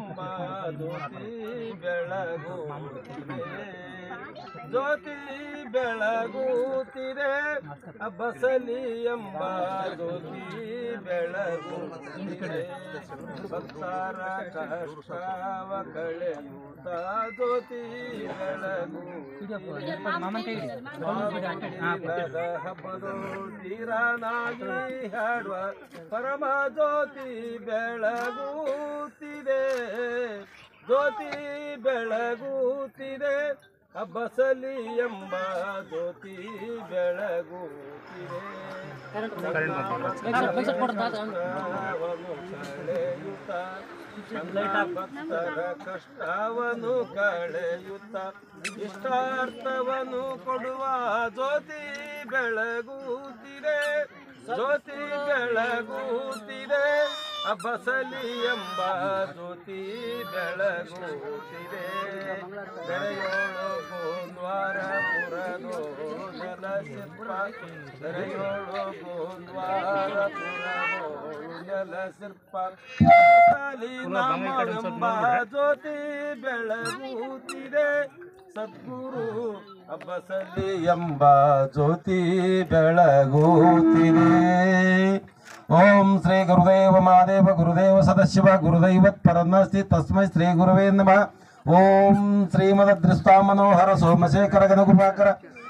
ಎಂಬ ಜ್ಯೋತಿ ಬೆಳಗುತ್ತಿದೆ ಜ್ಯೋತಿ ಬೆಳಗುತ್ತಿದೆ ಬಸಲಿ ಎಂಬ ಜ್ಯೋತಿ ಬೆಳಗುತ್ತಿದೆ ಭಕ್ತರ ಕಷ್ಟವ ಕಳೆಯುತ್ತ ಜ್ಯೋತಿ ಬೆಳಗುತ್ತಿದೆ ತೀರನಾಗಿ ಹಾಡುವ ಪರಮ ಜ್ಯೋತಿ ಬೆಳಗುತ್ತಿದೆ ಜ್ಯೋತಿ ಬೆಳಗುತ್ತಿದೆ ಬಸಲಿ ಎಂಬ ಜ್ಯೋತಿ ಬೆಳಗುತ್ತಿದೆ ಭಕ್ತರ ಕಷ್ಟವನ್ನು ಕಳೆಯುತ್ತ ಇಷ್ಟಾರ್ಥವನ್ನು ಕೊಡುವ ಜ್ಯೋತಿ ಬೆಳಗುತ್ತಿದೆ ಜ್ಯೋತಿ ಬೆಳಗುತ್ತಿದೆ ಬಸಲಿ ಎಂಬ ಜ್ಯೋತಿ ಬೆಳಗುತ್ತಿದೆ ಬೆಳೆಯೋಳು ಗೋಂದ್ವಾರ ಪುರದೋ ನೆಲಸಿರ್ಪ ಬೆಳೆಯೋಳು ಗೋಂದ್ವಾರ ಪುರದೋ ನೆಲಸಿರ್ಪ ಬಸಲಿ ಎಂಬ ಜ್ಯೋತಿ ಬೆಳಗುತ್ತಿದೆ ಸದ್ಗುರು ಬಸಲಿ ಎಂಬ ಜ್ಯೋತಿ ಬೆಳಗುತ್ತಿದೆ ಓಂ ಶ್ರೀ ಗುರುದೇವ ಮಹಾದೇವ ಗುರುದೇವ ಸದಾಶಿವ ಗುರುದೈವತ್ ಪರಮಸ್ತಿ ತಸ್ಮೈ ಶ್ರೀ ಗುರುವೇ ನಮಃ ಓಂ ಶ್ರೀಮದೃಷ್ಟಾ ಮನೋಹರ ಸೋಮಶೇಖರ ಗಣಗುಪಾಕರ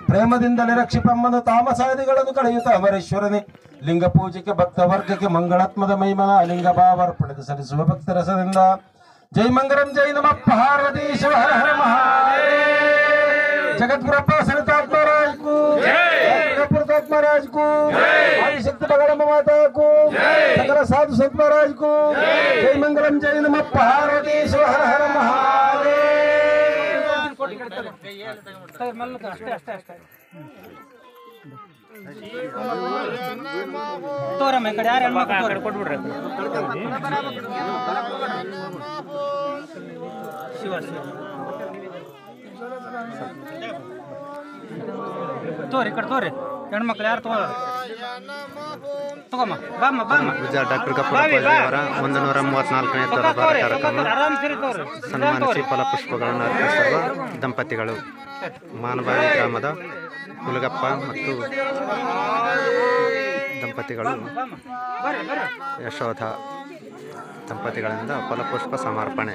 ಪ್ರೇಮದಿಂದಲೇ ರಕ್ಷಿಪಮ್ಮನು ತಾಮಸಾದಿಗಳನ್ನು ಕಳೆಯುತ್ತ ಅಮರೇಶ್ವರನೇ ಲಿಂಗ ಪೂಜೆಗೆ ಭಕ್ತ ವರ್ಗಕ್ಕೆ ಮಂಗಳಾತ್ಮದ ಮೈಮನ ಲಿಂಗ ಭಾವಾರ್ಪಣೆ ಸಲ್ಲಿಸುವ ಭಕ್ತ ರಸದಿಂದ ಜೈ ಮಂಗಲಂ ಜೈ ನಮಃ ಪಾರ್ವತೀಶ್ವರ ಹರ ಹರ ಮಹಾದೇವ ಜಗದ್ಗುರಪ್ಪ ಸರಿತಾತ್ಮ महाराज को प्रताप महाराज को आदिशक्ति भगवान माता को सकल साधु संत महाराज को जय मंगलम जय नमः पार्वतीश्वर हर हर महादेव तोरम कಡೆ ಯಾರು ಹೆಣ್ಮಕ್ಳು ಕೊಟ್ಬಿಡ್ರಿ ಶಿವ ಶಿವ ತೋರಿ ಕಡೆ ತೋರಿ ಹೆಣ್ಮಕ್ಳು ಯಾರು ತಗೋಮ್ಮ ಬಾಮ್ಮ ಬಾಮ್ಮ ಡಾಕ್ಟರ್ ಕಪ್ಪೂರಪ್ಪ ಅವರ 134ನೇ ತರಬೇತಿ ಕಾರ್ಯಕ್ರಮ ಸನ್ಮಾನಿಸಿ ಫಲಪುಷ್ಪಗಳನ್ನು ಅರ್ಪಿಸಿರುವ ದಂಪತಿಗಳು ಮಾನಬಾವಿ ಗ್ರಾಮದ ಹುಲಗಪ್ಪ ಮತ್ತು ದಂಪತಿಗಳು ಯಶೋಧ ದಂಪತಿಗಳಿಂದ ಫಲಪುಷ್ಪ ಸಮರ್ಪಣೆ.